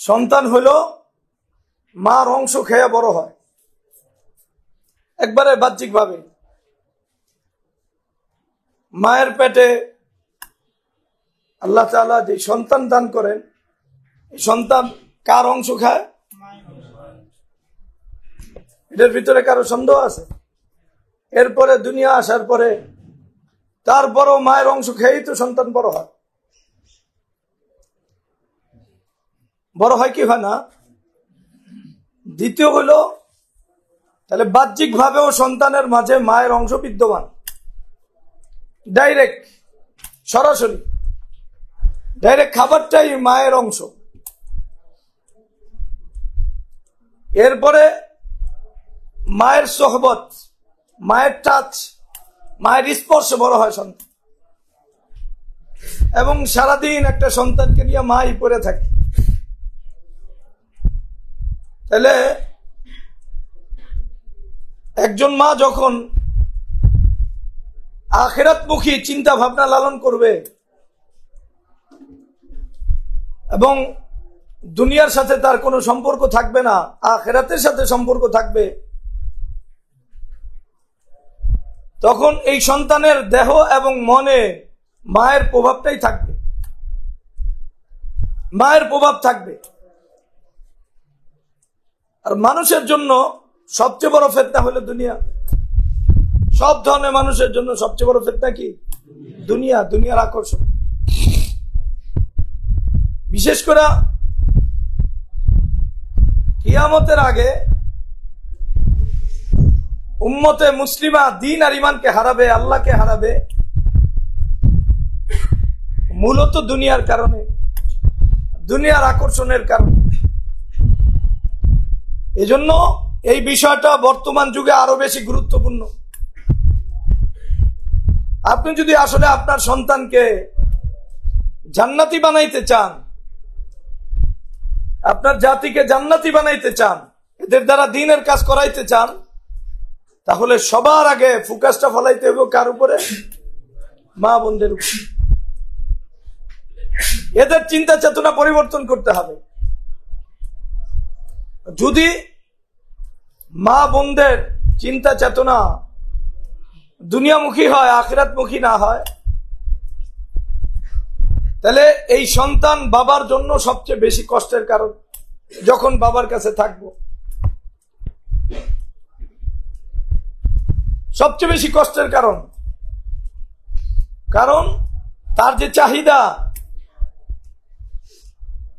সন্তান হলো মার অংশ খেয়ে বড় হয়, একবারে বাহ্যিক ভাবে। মায়ের পেটে আল্লাহ তাআলা যে সন্তান দান করেন, এই সন্তান কার অংশ খায়? এটার ভিতরে কারো সন্দেহ আছে? এরপরে দুনিয়া আসার পরে তারপরও মায়ের অংশ খেয়েই তো সন্তান বড় হয়। বড় হয় কি হয় না? দ্বিতীয় হলো, তাহলে বাহ্যিক ভাবেও সন্তানের মাঝে মায়ের অংশ বিদ্যমান, ডাইরেক্ট, সরাসরি ডাইরেক্ট খাবারটাই মায়ের অংশ। এরপরে মায়ের সোহবত, মায়ের টাচ, মায়ের স্পর্শে বড় হয় সন্তান, এবং সারাদিন একটা সন্তানকে নিয়ে মাই পড়ে থাকে। তাহলে একজন মা যখন আখিরাতমুখী চিন্তা ভাবনা লালন করবে এবং দুনিয়ার সাথে তার কোনো সম্পর্ক থাকবে না, আখিরাতের সাথে সম্পর্ক থাকবে, তখন এই সন্তানের দেহ এবং মনে মায়ের প্রভাবটাই থাকবে, মায়ের প্রভাব থাকবে। আর মানুষের জন্য সবচেয়ে বড় ফিতনা হলো দুনিয়া। সব ধরনের মানুষের জন্য সবচেয়ে বড় ফিতনা কি? দুনিয়া, দুনিয়ার আকর্ষণ। বিশেষ করে কিয়ামতের আগে উম্মতে মুসলিমা দ্বীন আর ঈমানকে হারাবে, আল্লাহকে হারাবে মূলত দুনিয়ার কারণে, দুনিয়ার আকর্ষণের কারণে। এজন্য এই বিষয়টা বর্তমান যুগে আরো বেশি গুরুত্বপূর্ণ। আপনি যদি আসলে আপনার সন্তানকে জান্নাতি বানাইতে চান, আপনার জাতিকে জান্নাতি বানাইতে চান, এদের দ্বারা দ্বীনের কাজ করাইতে চান, তাহলে সবার আগে ফোকাসটা ফলাইতে হবে কার উপরে? মা বোনদের উপরে। এদের চিন্তা চেতনা পরিবর্তন করতে হবে। যদি মা বোনদের চিন্তা চেতনা দুনিয়ামুখী হয়, আখিরাতমুখী না হয়, তাহলে এই সন্তান বাবার জন্য সবচেয়ে বেশি কষ্টের কারণ। যখন বাবার কাছে থাকবো, সবচেয়ে বেশি কষ্টের কারণ। কারণ তার যে চাহিদা,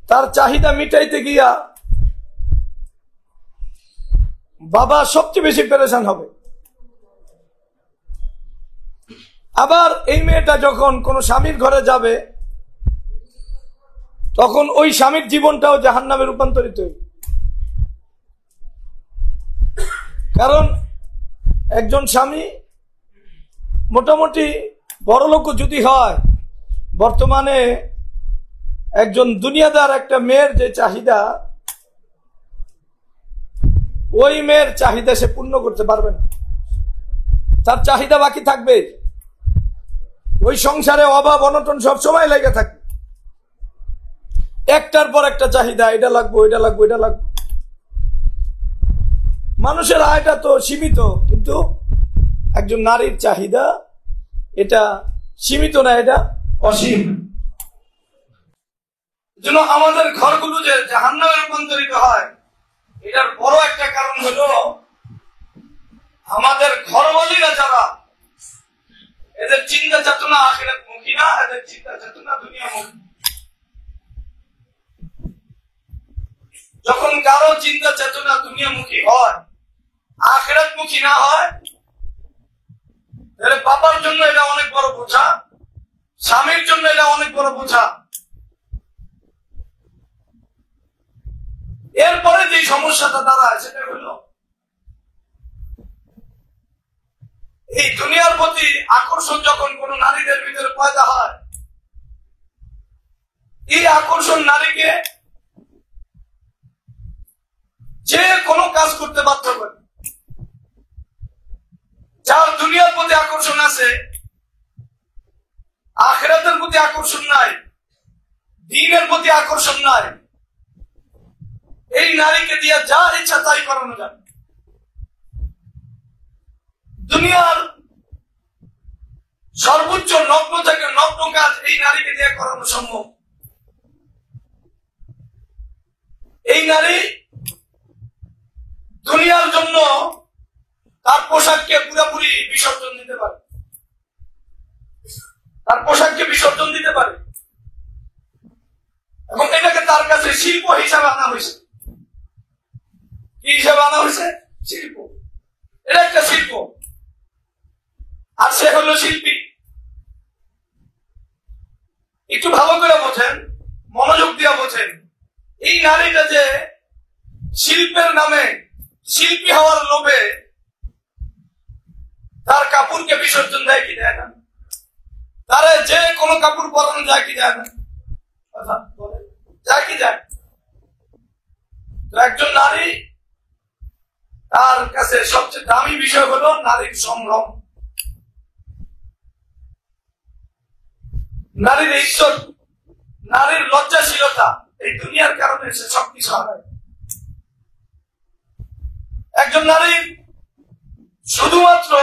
তার চাহিদা মিটাইতে গিয়া বাবা সবচেয়ে বেশি পেরেশান হবে। আবার এই মেয়েটা যখন কোন স্বামীর ঘরে যাবে, তখন ওই স্বামীর জীবনটাও জাহান্নামে রূপান্তরিত হবে। কারণ একজন স্বামী মোটামুটি বড়লোক যদি হয়, বর্তমানে একজন দুনিয়াদার একটা মেয়ের যে চাহিদা, ওই মেয়ের চাহিদা সে পূর্ণ করতে পারবে না, তার চাহিদা বাকি থাকবে। ওই সংসারে অভাব অনটন সবসময় লেগে থাকে, একটার পর একটা চাহিদা, এটা লাগবে, এটা লাগবে, এটা লাগবে। মানুষের আয়টা তো সীমিত, কিন্তু একজন নারীর চাহিদা এটা সীমিত না, এটা অসীম। জন্য আমাদের ঘরগুলো যে জাহান্নামে রূপান্তরিত হয়, এটার বড় একটা কারণ হলো আমাদের ঘরওয়ালীরা যারা, এদের চিন্তা চেতনা আখিরাতমুখী না, এদের চিন্তা চেতনা দুনিয়ামুখী। যখন কারো চিন্তা চেতনা দুনিয়ামুখী হয়, আখিরাতমুখী না হয়, তাহলে বাবার জন্য এটা অনেক বড় বোঝা, স্বামীর জন্য এটা অনেক বড় বোঝা। এরপরে যে সমস্যাটা দাঁড়ায় সেটা হলো এই দুনিয়ার প্রতি আকর্ষণ যখন কোন নারীদের ভিতরে পয়দা হয়, এই আকর্ষণ নারীকে যে কোনো কাজ করতে বাধ্য করে। যার দুনিয়ার প্রতি আকর্ষণ আছে, আখিরাতের প্রতি আকর্ষণ নাই, দ্বীনের প্রতি আকর্ষণ নাই, এই নারীকে দিয়ে যা ইচ্ছা তাই করানো যাবে। দুনিয়ার সর্বোচ্চ নগ্ন থেকে নগ্ন কাজ এই নারীকে দিয়ে করানো সম্ভব। এই নারী দুনিয়ার জন্য তার পোশাককে পুরোপুরি বিসর্জন দিতে পারে, তার পোশাককে বিসর্জন দিতে পারে, এবং এটাকে তার কাছে শিল্প হিসাবে আনা হয়েছে। কি হিসাবে আনা হয়েছে? শিল্প। এটা একটা শিল্প, আর সে হলো শিল্পী। একটু ভালো করে বোঝেন, মনোযোগ দিয়ে বোঝেন, এই নারীটা যে শিল্পের নামে, শিল্পী হওয়ার লোভে তার কাপড়কে বিসর্জন দেয় কি দেয় না? তারা যে কোনো কাপড় পরানো যায় কি যায় না? যায় কি যায়? তো একজন নারী, তার কাছে সবচেয়ে দামি বিষয় হলো নারীর সংগ্রাম, নারীর ইজ্জত, নারীর লজ্জাশীলতা। এই দুনিয়ার কারণে সে সবকিছু হারায়। একজন নারী শুধুমাত্র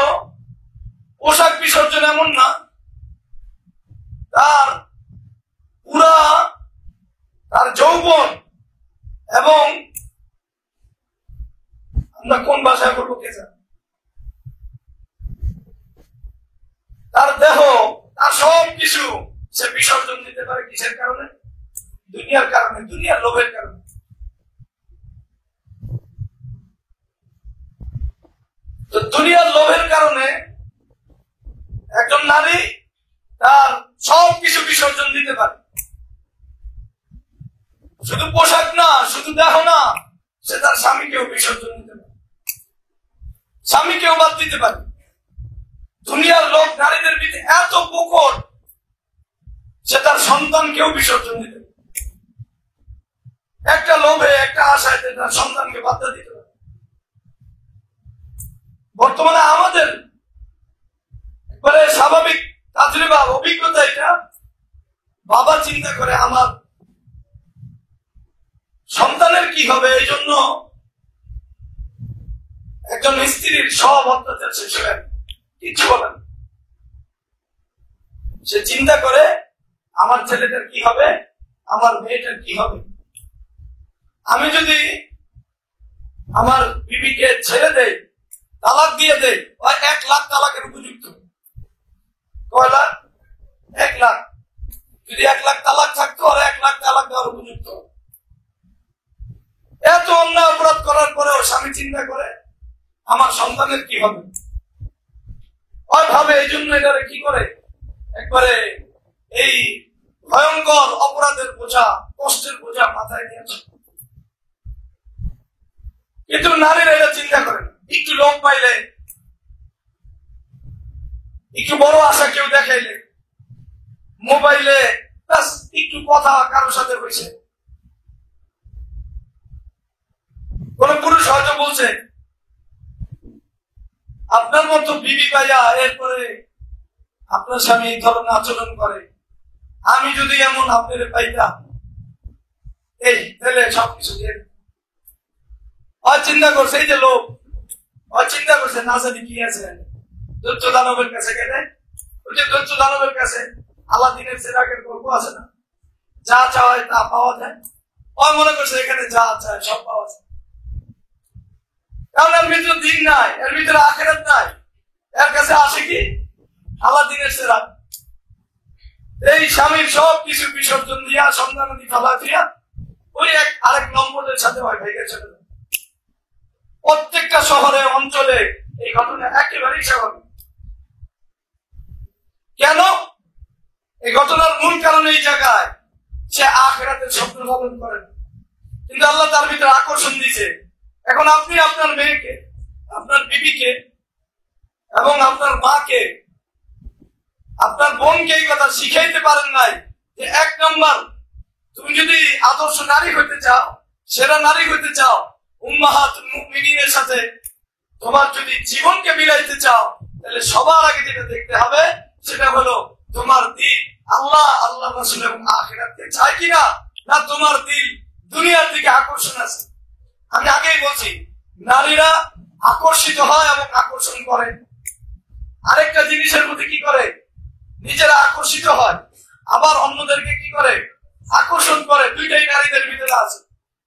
পোশাক বিসর্জন এমন না, তার পুরা তার যৌবন, এবং আমরা কোন ভাষায় বলবো কে জানে, তার দেহ, তার সব কিছু সে বিসর্জন দিতে পারে। কিসের কারণে? দুনিয়ার কারণে, দুনিয়ার লোভের কারণে। তো দুনিয়ার লোভের কারণে একজন নারী তার সব কিছু বিসর্জন দিতে পারে। শুধু পোশাক না, শুধু দেহ না, সে তার স্বামীকেও বিসর্জন দিতে পারে, স্বামীকেও বাদ দিতে পারে। দুনিয়ার লোক নারীদের ভিতরে এত প্রখর, সে তার সন্তানকেও বিসর্জন দিতে পারে। একটা লোভে, একটা আশায় তার সন্তানকে বাধা দিতে পারে। বর্তমানে আমাদের একবারে স্বাভাবিক তাজরিবা, অভিজ্ঞতা এটা। বাবা চিন্তা করে আমার সন্তানের কি হবে, এই জন্য একজন স্ত্রীর সব অত্যাচার শেষ হয়ে কিছু বলেন। সে চিন্তা করে আমার ছেলেটার কি হবে, আমার মেয়েটার কি হবে। আমি যদি আমার বিবিকে ছেড়ে দেই, তালাক দিয়ে দেই, 1 লাখ তালাকের উপযুক্ত। কয় লাখ? 1 লাখ। যদি 1 লাখ তালাক থাকতো, আর 1 লাখ তালাক দেওয়ার উপযুক্ত। এত অন্যায় অপরাধ করার পরেও স্বামী চিন্তা করে আমার সন্তানের কি হবে, ভাবে। এই জন্য এটারে কি করে, একবারে এই ভয়ঙ্কর অপরাধের বোঝা, কষ্টের বোঝা মাথায় নিয়েছে। কিন্তু নারীরা এটা চিন্তা করেন। একটু লোক পাইলে, একটু বড় আশা কেউ দেখাইলে, মোবাইলে একটু কথা কারোর সাথে হয়েছে, কোন পুরুষ হয়তো বলছে আপনার মতো বিবি পাইয়া এরপরে আপনার স্বামী এই ধরনের আচরণ করে, আমি যদি এমন আপনার পাইতাম, এই তাহলে সবকিছু দিয়ে চিন্তা করছে। এই যে লোক চিন্তা করছে, না জানি কি আছে, দৈত্য দানবের কাছে গেলে, ওই যে দৈত্য দানবের কাছে আলাদিনের চেরাগের গল্প আছে না, যা চাওয়ায় তা পাওয়া যায়। মনে করছে এখানে যা চায় সব পাওয়া যায়, কারণ এর ভিতরে দিন নাই, এর ভিতরে আখেরাত নাই। এর কাছে আসে কি? আলাদিনের চেরাগ। এই স্বামীর সব কিছু বিসর্জন দিয়া, সন্তানাদি ফেলা দিয়া, ওই আরেক নম্বরের সাথে ভেঙে চলে। প্রত্যেকটা শহরে, অঞ্চলে এই ঘটনা একেবারেই স্বাভাবিক। কেন? এই ঘটনার মূল কারণ এই জায়গায় সে আখিরাতের স্বপ্ন পালন করেন, কিন্তু আল্লাহ তার ভিতরে আকর্ষণ দিয়েছে। এখন আপনি আপনার মেয়েকে, আপনার বিবিকে এবং আপনার মাকে, আপনার বোনকে এই কথা শিখাইতে পারেন নাই যে 1 নম্বর, তুমি যদি আদর্শ নারী হইতে চাও, সেরা নারী হইতে চাও, উম্মাহাতুল মুমিনিনের সাথে তোমার যদি জীবনকে মিলাইতে চাও, তাহলে সবার আগে যেটা দেখতে হবে সেটা হলো তোমার দিল আল্লাহ, আল্লাহ রাসূল এবং আখিরাতকে চায় কিনা, না তোমার দিল দুনিয়ার দিকে আকর্ষণ আছে। আমি আগেই বলছি, নারীরা আকর্ষিত হয় এবং আকর্ষণ করে। আরেকটা জিনিসের প্রতি কি করে? নিজেরা আকর্ষিত হয়, আবার অন্যদেরকে কি করে? আকর্ষণ করে। দুইটাই নারীদের ভিতরে আছে।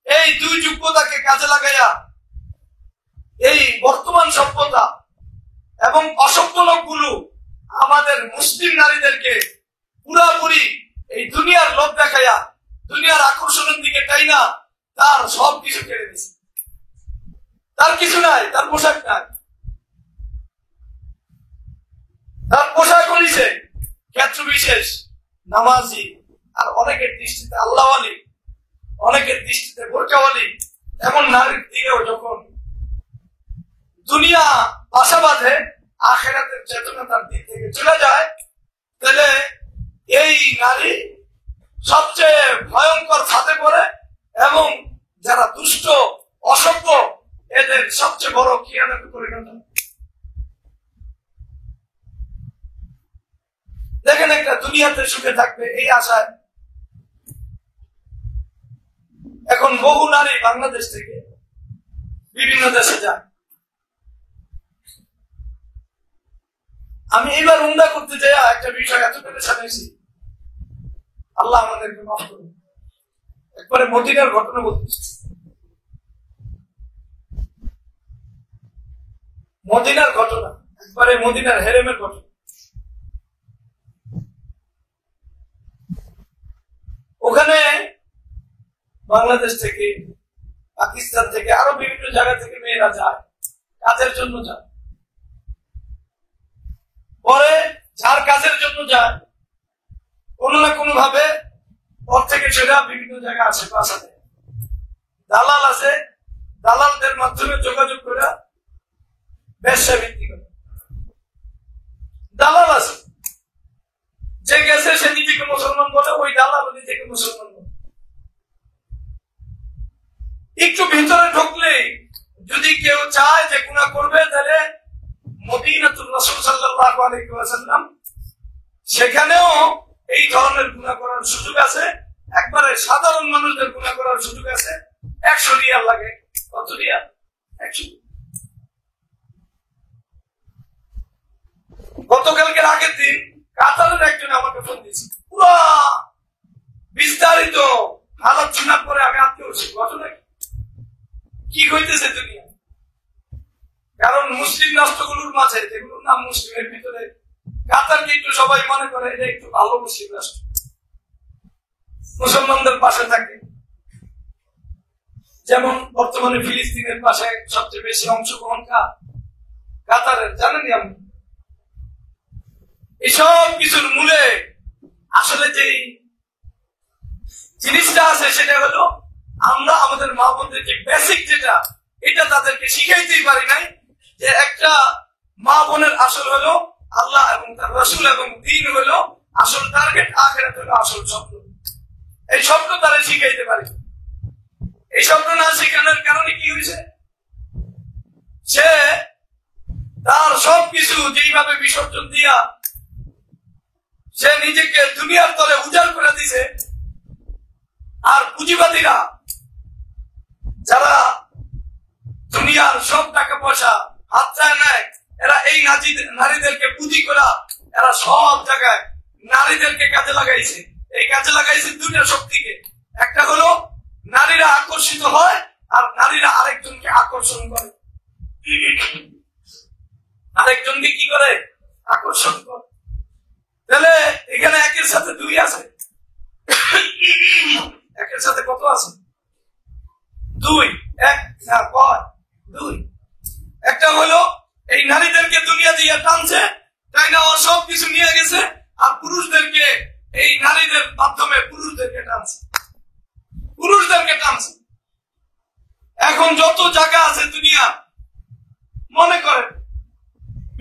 এই দুই যোগ্যতাকে কাজে লাগাইয়া এই বর্তমান সভ্যতা এবং অসভ্য লোকগুলো আমাদের মুসলিম নারীদেরকে পুরাপুরি এই দুনিয়ার লোভ দেখাইয়া, দুনিয়ার আকর্ষণের দিকে টাইনা তার সব কিছু কেড়ে দিচ্ছে। তার কিছু নাই, তার পোশাক নাই, তার পোশাক হইছে ক্ষেত্র বিশেষ, নামাজি, আর অনেকের দৃষ্টিতে আল্লাহওয়ালি, অনেকের দৃষ্টিতে বোরকাওয়ালি। এমন নারীর দিকেও যখন দুনিয়া বাসা বাঁধে, আখিরাতের চেতনা তার দিক থেকে চলে যায়, তাহলে এই নারী সবচেয়ে ভয়ঙ্কর ফাঁদে পড়ে এবং যারা দুষ্ট অসভ্য এদের সবচেয়ে বড় খিয়ানতে পরিণত। দেখেন, একটা দুনিয়াতে সুখে থাকবে এই আশায় এখন বহু নারী বাংলাদেশ থেকে বিভিন্ন দেশে যায়। আমি এবার উমরা করতে যাই একটা বিষয় এত করে সাজাইছি, আল্লাহ আমাদেরকে মাফ করুন। একবারে মদিনার ঘটনা বলতেছি, মদিনার ঘটনা, একবারে মদিনার হেরেমের ঘটনা। ওখানে বাংলাদেশ থেকে, পাকিস্তান থেকে, আরো বিভিন্ন জায়গা থেকে মেয়েরা যায়, কাজের জন্য যায়। পরে যার কাজের জন্য যায়, কোনো না কোনো ভাবে পর থেকে সেটা বিভিন্ন জায়গায় আসে, বাসাতে দালাল আছে, দালালদের মাধ্যমে যোগাযোগ করে ব্যবসা ভিত্তি করে। দালাল আছে, যে গেছে সে নিজেকে মুসলমান বলে, ওই দালাল নিজেকে মুসলমান বলে। একটু ভিতরে ঢুকলে যদি কেউ চায় যে গুনাহ করবে, তাহলে মদিনাতুর রাসূল সাল্লাল্লাহু আলাইহি ওয়াসাল্লাম সেখানেও এই ধরনের গুনাহ করার সুযোগ আছে। একবারে সাধারণ মানুষদের গুনাহ করার সুযোগ আছে। 100 রিয়াল লাগে। কত রিয়াল? 100। গতকালকের আগের দিন কাতারের একজন আমাকে ফোন দিয়েছে, পুরো বিস্তারিত হালত শোনার পরে আমি আটকে উঠছি, ঘটনা কি হইতেছে দুনিয়া। কারণ মুসলিম রাষ্ট্রগুলোর মাঝে, যেগুলোর নাম মুসলিমের ভিতরে, কাতারকে একটু সবাই মনে করে এটা একটু ভালো মুসলিম রাষ্ট্র, মুসলমানদের পাশে থাকে। যেমন বর্তমানে ফিলিস্তিনের পাশে সবচেয়ে বেশি অংশগ্রহণ কাতারের, জানেনই আপনি। এসব কিছুর মূলে আসলে যে জিনিসটা আছে সেটা হলো আমরা আমাদের মা বোনদের যে বেসিক যেটা, এটা তাদেরকে শিখাইতেই পারি নাই, যে একটা মা বোনের আসল হলো আল্লাহ এবং তার রাসূল এবং দ্বীন হলো আসল টার্গেট, আখিরাত হলো আসল স্বপ্ন। এই স্বপ্ন তারা শিখাইতে পারে। এই স্বপ্ন না শেখানোর কারণে কি হয়েছে? সে তার সবকিছু যেইভাবে বিসর্জন দিয়া সে নিজেকে দুনিয়ার তলে উজাড় করে দিছে। আর পুঁজিবাদীরা যারা দুনিয়ার সব টাকা পয়সা হাতছাড়া নেয়, এরা এই নারীদেরকে পুঁজি করা, এরা সব জায়গায় নারীদেরকে কাজে লাগাইছে। এই কাজে লাগাইছে দুইটা শক্তিকে। একটা হলো নারীরা আকর্ষিত হয়, আর নারীরা আরেকজনকে আকর্ষণ করে। আরেকজনকে কি করে? আকর্ষণ করে। তাহলে এখানে একের সাথে দুই আছে। একের সাথে কত আছে? দুই। এক না কয়? দুই। একটা হলো এই নারীদেরকে দুনিয়া দিয়ে টানছে, তাই না? ও সব কিছু নিয়ে গেছে। আর পুরুষদেরকে এই নারীদের মাধ্যমে পুরুষদেরকে টানছে, পুরুষদেরকে টানছে। এখন যত জায়গা আছে দুনিয়া, মনে করেন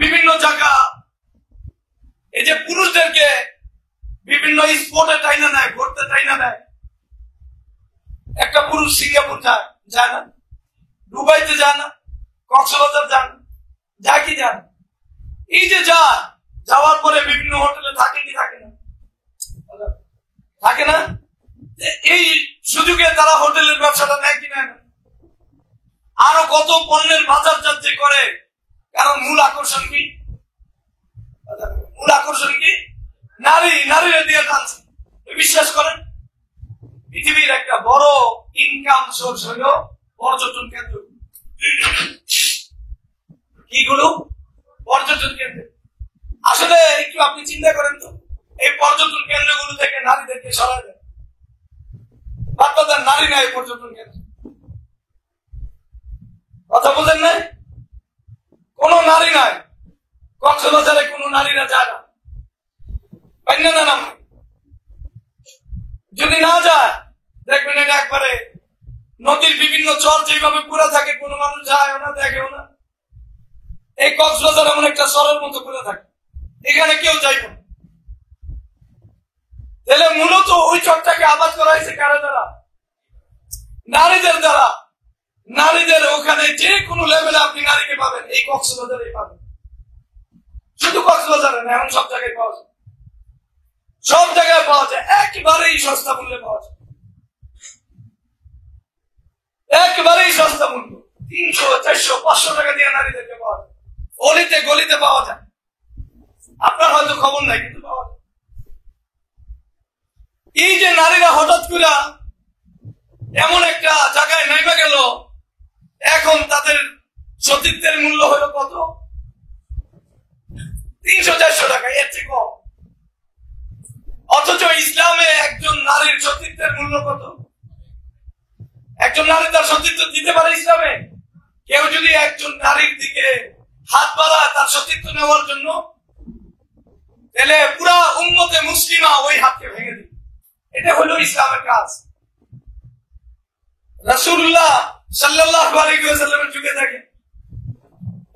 বিভিন্ন জায়গা, এই যে পুরুষদেরকে বিভিন্ন স্পোর্টে টাইনা নেয়, ঘুরতে টাইনা নেয়। একটা পুরুষ সিঙ্গাপুর যায় না, দুবাইতে যায় না, কক্সবাজার যান, যায় কি যান? এই যে যায়, যাওয়ার পরে বিভিন্ন হোটেলে থাকে কি থাকে না? থাকে না? এই সুযোগে তারা হোটেলের ব্যবসাটা নেয় কি নেয় না? আরো কত পণ্যের বাজারজাত যে করে, কারণ মূল আকর্ষণ কি? মূল আকর্ষণ কি? নারীরা দিয়ে টানছে। বিশ্বাস করেন, পৃথিবীর একটা বড় ইনকাম সোর্স হল পর্যটন কেন্দ্র। কিগুলো? পর্যটন কেন্দ্র। আসলে একটু আপনি চিন্তা করেন তো, এই পর্যটন কেন্দ্রগুলো থেকে নারীদেরকে সরাই দেয়, বাচ্চাদের নারী নাই পর্যটন কেন্দ্র। কথা বলেন নাই? কোন নারী নাই কক্সবাজারে, কোন নারীরা যায় না। নাম যদি না যায়, দেখবেন এটা একবারে নদীর বিভিন্ন চর যেভাবে পুরা থাকে, কোনো মানুষ যায় না, দেখেও না। এই কক্সবাজার এমন একটা চরের মতো পুরা থাকে, এখানে কেউ যাইব না। তাহলে মূলত ওই চরটাকে আবাদ করা হয়েছে কারা দ্বারা? নারীদের দ্বারা। নারীদের ওখানে যে কোনো লেভেলে আপনি নারীকে পাবেন, এই কক্সবাজারে পাবেন। শুধু কক্সবাজারে না, এখন সব জায়গায় পাওয়া যায়, সব জায়গায় পাওয়া যায়, একেবারেই সস্তা মূল্যে পাওয়া যায়, একেবারেই সস্তা মূল্য। 300, 400, 500 টাকা দিয়ে নারীদেরকে পাওয়া যায়, অলিতে গলিতে পাওয়া যায়। আপনার হয়তো খবর নাই, কিন্তু পাওয়া যায়। এই যে নারীরা হঠাৎ করে এমন একটা জায়গায় নেমে গেল, এখন তাদের সতীত্বের মূল্য হলো কত? 300, 400 টাকা, এর চেয়ে কম। অথচ ইসলামে একজন নারীর সতীত্বের মূল্য কত? একজন নারী তার সতীত্ব দিতে পারে ইসলামে? কেউ যদি একজন নারীর দিকে হাত বাড়ায় তার সতীত্ব নেওয়ার জন্য, তাহলে পুরা উম্মতে মুসলিমা ওই হাতকে ভেঙে দিবে। এটা হলো ইসলামের কাজ। রাসূলুল্লাহ সাল্লাল্লাহু আলাইহি ওয়াসাল্লামের যুগে থাকে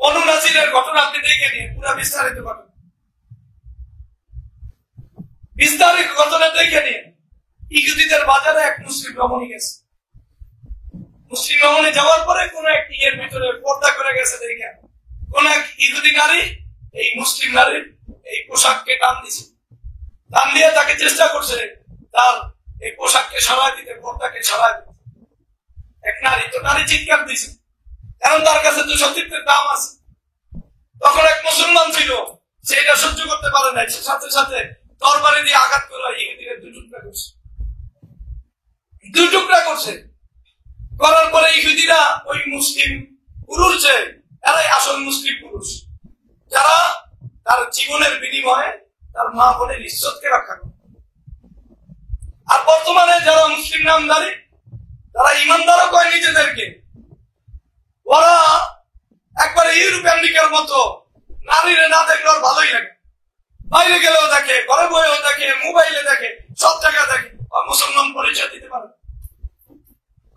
বনু নাজিরের ঘটনা আপনি দেখে নিন, পুরা বিস্তারিত ঘটনা, বিস্তারিত ঘটনা দেখে নিন। ইহুদিদের বাজারে এক মুসলিম রমণী গেছে, মুসলিম রমণী যাওয়ার পরে কোন এক ইয়ের ভিতরে পর্দা করে গেছে, দেখে কোন এক ইহুদি নারী এই মুসলিম নারীর এই পোশাককে টান দিছে, টান দিয়ে তাকে চেষ্টা করছে তার এই পোশাককে সরাই দিতে, পর্দাকে সরাই দিতে। এক নারী, তো নারী চিৎকার দিছে, কারণ তার কাছে তো সতীত্বের দাম আছে। তখন এক মুসলমান ছিল, সে এটা সহ্য করতে পারে নাই, সে সাথে সাথে তরবারি দিয়ে আঘাত করে ইহুদিকে 2 টুকরা করছে, 2 টুকরা করছে। করার পরে ইহুদিরা ওই মুসলিম পুরুষ, যে এরাই আসল মুসলিম পুরুষ, যারা তার জীবনের বিনিময়ে তার মা বোনের ইজ্জতকে রক্ষা করে। আর বর্তমানে যারা মুসলিম নামধারী, তারা ইমানদারও কয় নিজেদেরকে, ওরা একবারে ইউরোপ আমেরিকার মতো নারীরে না দেখলে ওর ভালোই লাগে, বাইরে গেলেও দেখে, ঘরে বয়েও দেখে, মোবাইলে দেখে, সব জায়গায় দেখে, আর মুসলমান পরিচয় দিতে পারে।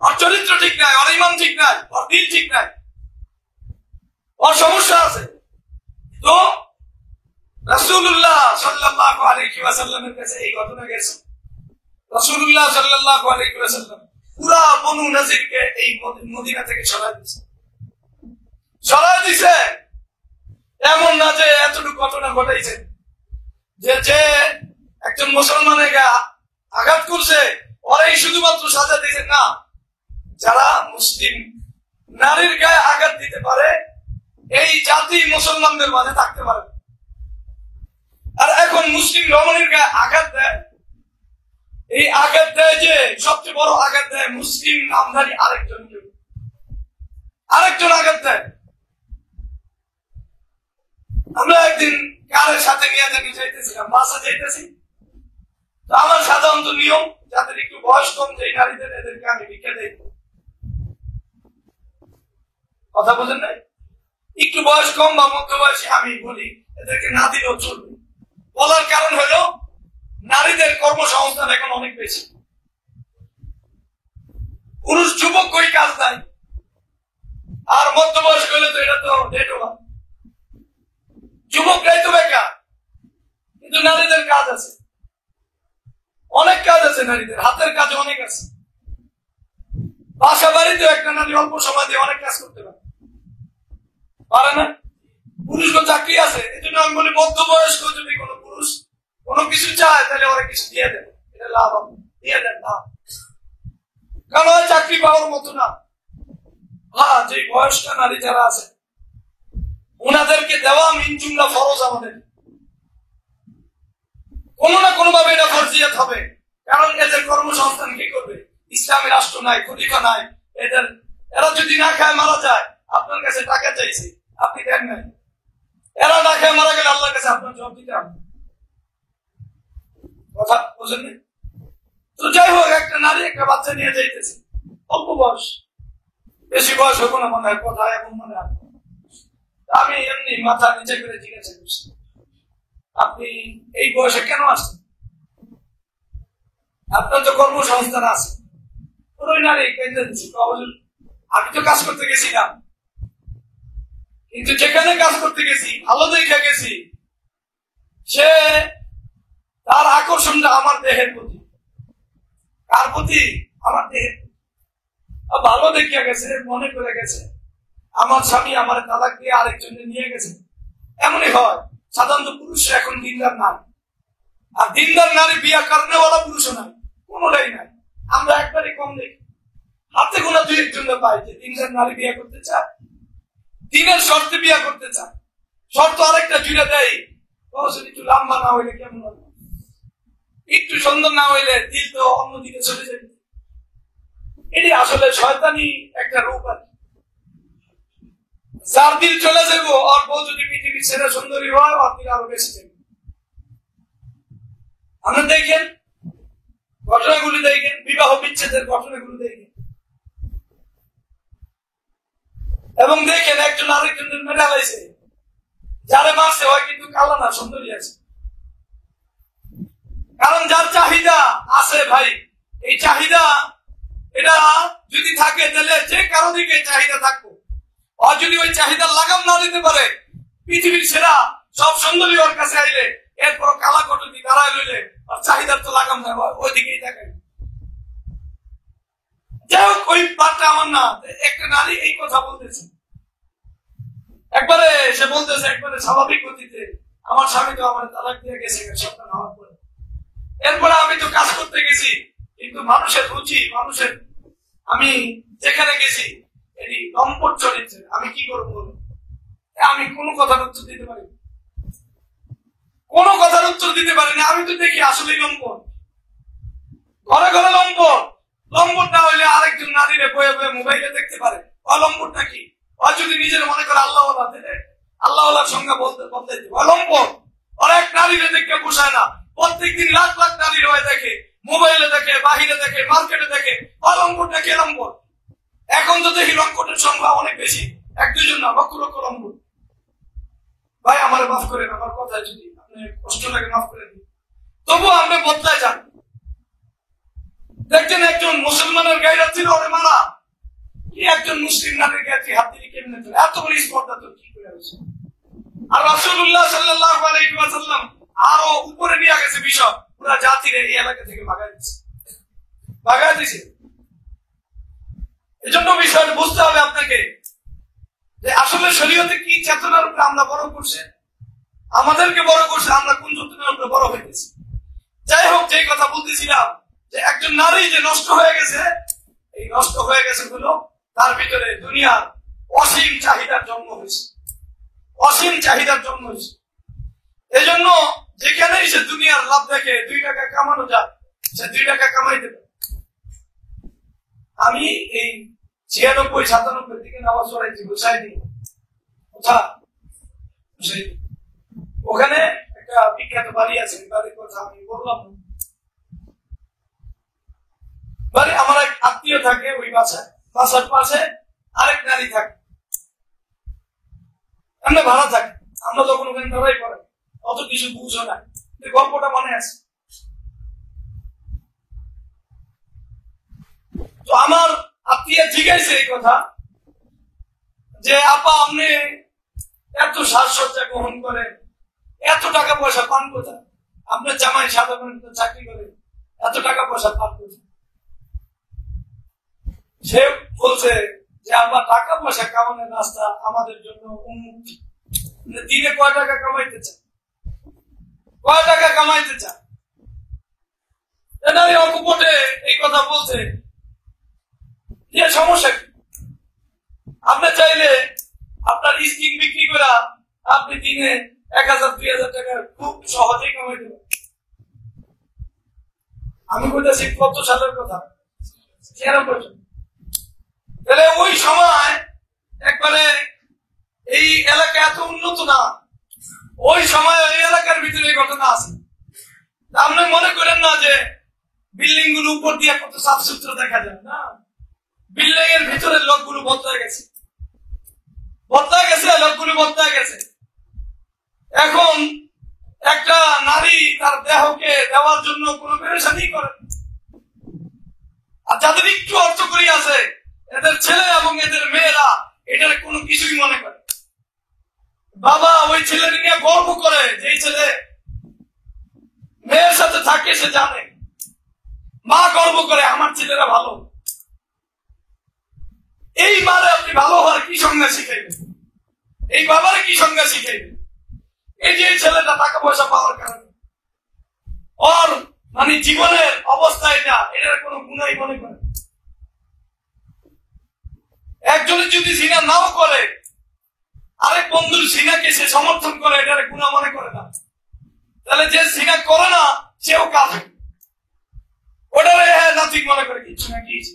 ওর চরিত্র ঠিক নাই, ওর ইমান ঠিক নাই, ওর দিল ঠিক নাই, ওর সমস্যা আছে। তো রাসূলুল্লাহ সাল্লাল্লাহু আলাইহি ওয়াসাল্লামের কাছে এই ঘটনা গেছে। রাসূলুল্লাহ সাল্লাল্লাহু আলাইহি ওয়াসাল্লাম পুরা বনু নাজিরকে এই মদিনা থেকে সরাই দিছে। এমন না যে এতটুকু ঘটনা ঘটাইছে যে যে একজন মুসলমানের গায়ে আঘাত করছে ওরাই শুধুমাত্র সাজা দিয়েছে, না, যারা মুসলিম নারীর গায়ে আঘাত দিতে পারে এই জাতি মুসলমানদের মাঝে থাকতে পারে। আর এখন মুসলিম রমণীর গায়ে আঘাত দেয়, এই আঘাত দেয় যে সবচেয়ে বড় আঘাত দেয় মুসলিম নামধারী আরেকজন আঘাত দেয়। আমরা একদিন কারের সাথে নিয়ে যাইতেছিলাম, বাসে যাইতেছি, তো আমার সাধারণত নিয়ম যাদের একটু বয়স কম, যে নারীদের, এদেরকে আমি ভিক্ষা দেই। কথা বোঝেন নাই? একটু বয়স কম বা মধ্য বয়সী আমি বলি এদেরকে না দিলেও চলবে। বলার কারণ হলো নারীদের কর্মসংস্থান এখন অনেক বেশি, পুরুষ যুবক কই কাজ নাই, আর মধ্যবয়স্ক হলে তো এটা তো ডেটও না, যুবকরাই তো বেকার। কিন্তু নারীদের কাজ আছে, অনেক কাজ আছে, নারীদের হাতের কাজ অনেক আছে। বাসা বাড়িতেও একটা নারী অল্প সময় দিয়ে অনেক কাজ করতে পারে না। পুরুষকে চাকরি আছে, এই জন্য আমি বলি মধ্যবয়স্ক যদি কোনো পুরুষ কোনো কিছু চায় তাহলে ওরা কিছু দিয়ে দেন, এটা লাভ হবে, দিয়ে দেন লাভ। কারণ চাকরি পাওয়ার মতো না, হ্যাঁ, যে বয়স্ক নারী যারা আছে ওনাদেরকে দেওয়া মিনজুমলা ফরজ আমাদের, কোনো না কোনো ভাবে এটা ফরজিয়াত হবে। কারণ এদের কর্মসংস্থান কি করবে? ইসলামী রাষ্ট্র নাই, খলিফা নাই, এরা যদি না খায় মারা যায়, আপনার কাছে টাকা চাইছে, আপনি দেন নাই, এরা না খায় মারা গেলে আল্লাহর কাছে আপনার জবাব দিতে হবে। কথা বুঝেন? তো যাই হোক, একটা নারী একটা বাচ্চা নিয়ে যাইতেছে, অল্প বয়স, বেশি বয়স হবো না মনে হয়, কথা এমন মনে হয়। আমি এমনি মাথা নিচে করে জিজ্ঞাসা করছি, আপনি এই বয়সে কেন আসছেন? আপনার তো কর্মসংস্থান আছে। ওই নারী কেন্দ্রে দিচ্ছি, আমি তো কাজ করতে গেছিলাম, কিন্তু যেখানে কাজ করতে গেছি ভালো দেখে গেছি, সে তার আকর্ষণটা আমার দেহের প্রতি। কার প্রতি? আমার দেহের। ভালো দেখিয়া গেছে, মনে করে গেছে আমার স্বামী আমার তালাক দিয়ে আরেকজনে নিয়ে গেছে। এমনই হয় সাধারণত পুরুষরা এখন দিনদার নারী, আর দিনদার নারী বিয়া কারণেওয়ালা পুরুষও নাই, কোনোটাই নাই। আমরা একবারই কম দেখি, হাতে গোনা দুই একজন পাই যে দিনদার নারী বিয়া করতে চায়, দিনের শর্তে বিয়া করতে চায়। শর্ত আরেকটা জুড়ে দেয়, একটু লম্বা না হইলে কেমন হবে, একটু সুন্দর না হইলে দিল তো অন্যদিকে চলে যাবে। এটি আসলে শয়তানি একটা রূপ আছে। যার দিল চলে যাবো, আর বউ যদি পৃথিবীর ছেলে সুন্দরী হয়, আর দিল আরো বেশি যাবে। আপনি দেখেন ঘটনাগুলি, দেখেন বিবাহ বিচ্ছেদের ঘটনাগুলি দেখেন, এবং দেখেন একজন আরেকজনের মেডাল আছে, যারে মারছে হয় কিন্তু কালা না, সুন্দরী আছে। কারণ যার চাহিদা আছে ভাই, এই চাহিদা এটা যদি থাকে তাহলে যে কারো দিকে চাহিদা থাকবো, আর যদি ওই চাহিদা লাগাম না দিতে পারে, পৃথিবীর সেরা সব সুন্দরী ওর কাছে আইলে এরপর কালা কটুতি দাঁড়ায় লইলে আর চাহিদার তো লাগাম না, ওই দিকেই থাকে। যাই হোক, ওই পাঠটা আমার না, একটা নারী এই কথা বলতেছে, একবারে সে বলতেছে একবারে স্বাভাবিক গতিতে, আমার স্বামী তো আমার তালাক দিয়ে গেছে সন্তান হওয়ার পরে, এরপরে আমি তো কাজ করতে গেছি, কিন্তু মানুষের রুচি, মানুষের, আমি যেখানে গেছি এটি লম্পট চরিত্রে, আমি কি করবো? আমি কোনো কথার উত্তর দিতে পারি, কোনো কথার উত্তর দিতে পারিনি। আমি তো দেখি আসলে লম্পট, ঘরে ঘরে লম্পট। লম্পট না হইলে আরেকজন নারীরে বয়ে বয়ে মোবাইলে দেখতে পারে, অলম্পট নাকি? আর যদি নিজের মনে করে আল্লাহ আল্লাহর সঙ্গে বলতে দিবে, অলম্পট। আর এক নারীরে দেখে পোষায় না, প্রত্যেকদিন লাখ লাখ নারী রয়ে দেখে, মোবাইলে দেখে, বাহিরে দেখে, মার্কেটে দেখে, অলম্পট নাকি লম্পট। এখন তো দেখি লম্পটের সংখ্যা অনেক বেশি, এক দুজন না, লক্ষ লক্ষ লম্পট। ভাই আমার মাফ করেন, আমার কথা যদি আপনি কষ্ট লাগে মাফ করে দিন, তবুও আপনি বদলায় যান। দেখছেন একজন মুসলমানের গায়ে ছিল ওরে মারা, একজন মুসলিম নারীর গায়ে হাত দিয়ে কেমনে চলে, এত বড় স্পর্ধা তো কি করে হয়েছে? আর রাসূলুল্লাহ সাল্লাল্লাহু আলাইহি ওয়াসাল্লাম আরো উপরে নিয়ে গেছে বিষয়, পুরো জাতিরে এই এলাকা থেকে ভাগায় দিয়েছে। এজন্য বিষয়টা বুঝতে হবে আপনাকে যে আসলে শরীয়তে কি চেতনার উপরে আমরা বড় করছে, আমাদেরকে বড় করছে, আমরা কোন চেতনার উপরে বড় হইতেছি। যাই হোক, যে কথা বলতেছিলাম যে একজন নারী যে নষ্ট হয়ে গেছে, এই নষ্ট হয়ে গেছে হলো তার ভিতরে দুনিয়ার অসীম চাহিদার জন্ম হয়েছে, অসীম চাহিদার জন্ম হয়েছে। এই জন্য যেখানেই সে দুনিয়ার লাভ দেখে 2 টাকা কামানো যায়, সে 2 টাকা কামাইতে পারে। আমি এই 96-97 দিকে নামাজ পড়াইছি হুসাইনি, ওখানে একটা বিখ্যাত বাড়ি আছে, বাড়ির কথা আমি বললাম। বাড়ি আমার এক আত্মীয় থাকে ওই বাসার পাশে আরেক নারী থাকে, আমরা ভাড়া থাকি। আমরা যখন ওখানে ধরাই পড়ে অত কিছু বুঝো না, গল্পটা মনে আছে। তো আমার আত্মীয় জিজ্ঞাসা এই কথা যে আপা আপনি এত সাজসজ্জা গ্রহণ করেন, এত টাকা পয়সা পান কোথায়? আপনার জামাই সাধারণ চাকরি করে, এত টাকা পয়সা পান কোথায়? সে বলছে যে আমরা টাকা পয়সা কামানোর রাস্তা আমাদের জন্য উন্মুক্ত। দিনে কয় টাকা কামাইতে চান, কয় টাকা কামাইতে চান? অকুপটে এই কথা বলছে, যে সমস্যা কি? আপনি চাইলে আপনার স্কিন বিক্রি করে আপনি দিনে 1000-2000 টাকা খুব সহজেই কামাই দেবেন। আমি বলতেছি কত সালের কথা, তাহলে ওই সময় একবারে এই এলাকা এত উন্নত না, ওই সময় ওই এলাকার ভিতরে এই ঘটনা আছে। আপনি মনে করেন না যে বিল্ডিং গুলো উপর দিয়ে কত সাফ সুতরা দেখা যায়, না, বিল্ডিং এর ভিতরে লোকগুলো বদলায় গেছে, লোকগুলো বদলায় গেছে। এখন একটা নারী তার দেহকে দেওয়ার জন্য কোনো পেরেশানি করে, আর যাদের একটু অর্থ করি আছে এদের ছেলে এবং এদের মেয়েরা এটার কোনো কিছুই মনে করে। বাবা ওই ছেলের নিয়ে গর্ব করে, যে ছেলে মেয়ের সাথে থাকে সে জানে, মা গর্ব করে আমার ছেলেরা ভালো। এই মারে আপনি ভালো হওয়ার কি সংজ্ঞা শিখাইবেন? এই বাবার কি সংজ্ঞা শিখাইবেন? এই যে ছেলেটা টাকা পয়সা পাওয়ার কারণে ওর মানে জীবনের অবস্থা এটার কোনো গুণাই মনে করে। একজনের যদি জিনা নাও করে, আরেক বন্ধুর জিনাকে সে সমর্থন করে, এটার গুণা মনে করে না। তাহলে যে জিনা করে না সেও কাফের, ওটারে নাতিক মনে করে কিছু না কিছু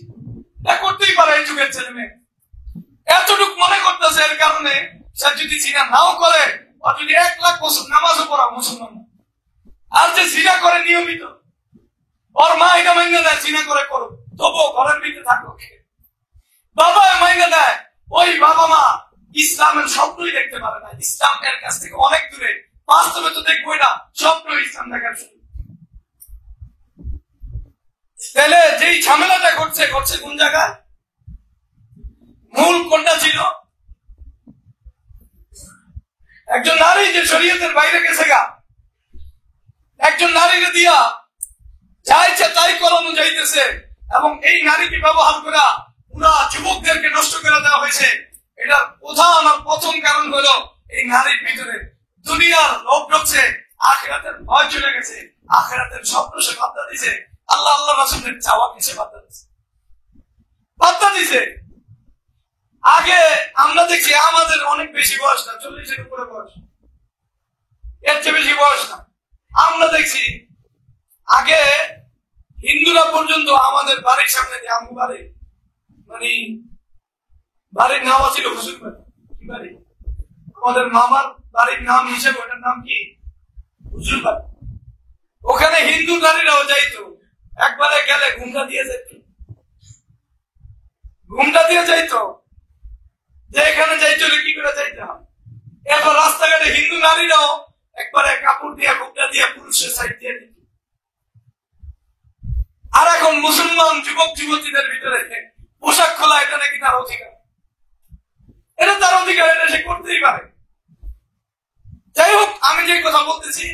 করতেই পারে। এই যুগের ছেলে মেয়ে এতটুকু মনে করতেছে, এর কারণে সে যদি জিনা নাও করে, আর যদি 1 লাখ বছর নামাজও পড়া মুসলমান, আর যে জিনা করে নিয়মিত, ওর মা এটা মাইনে দেয় জিনা করে করো, তবুও ঘরের ভিতরে থাকো। বাবা মাইনে দেয়, ওই বাবা মা ইসলামের স্বপ্নই দেখতে পারে না, ইসলামের কাছ থেকে অনেক দূরে। বাস্তবে তো দেখবোই না, স্বপ্ন ইসলাম দেখার শুরু। তাহলে যেই ঝামেলাটা ঘটছে কোন জায়গায়? মূল কোনটা ছিল? একজন নারী যে শরীয়তের বাইরে গেছে গা, একজন নারীকে দিয়া যা ইচ্ছা তাই করানো যাইতেছে, এবং এই নারীকে ব্যবহার করা পুরা যুবকদেরকে নষ্ট করে দেওয়া হয়েছে। এটার প্রধান আর প্রথম কারণ হলো এই নারীর ভিতরে দুনিয়ার লোভ ঢুকছে, আখিরাতের ভয় চলে গেছে, আখিরাতের স্বপ্ন সে বার্তা দিছে, আল্লাহ রাসূলের চাওয়াকে সে বার্তা দিছে। আগে আমরা দেখছি আমাদের অনেক বেশি বয়স না, 40-এর উপরে বয়স, এর চেয়ে বেশি বয়স না। আমরা দেখছি আগে হিন্দুরা পর্যন্ত আমাদের বাড়ির সামনে যে আমু বাড়ি, মানে বাড়ির নাম ছিল হুজুর বাড়ি, আমাদের মামার বাড়ির নাম হিসেবে ওটার নাম কি হুজুর বাড়ি। ওখানে হিন্দু নারীরাও যাইতো, একবারে গেলে ঘুমটা দিয়ে যাইতো, যে এখানে যাইতে হলে কি করে যাইতে হবে। এরপর রাস্তাঘাটে হিন্দু নারীরাও একবারে কাপড় দিয়ে ঘুমটা দিয়ে পুরুষের সাইড দিয়ে দিত। আর এখন মুসলমান যুবক যুবতীদের ভিতরে পোশাক খোলা, এটা নাকি তার অধিকার, এটা তার অধিকার, এটা সে করতেই পারে। যাই হোক, আমি যে কথা বলতেছি,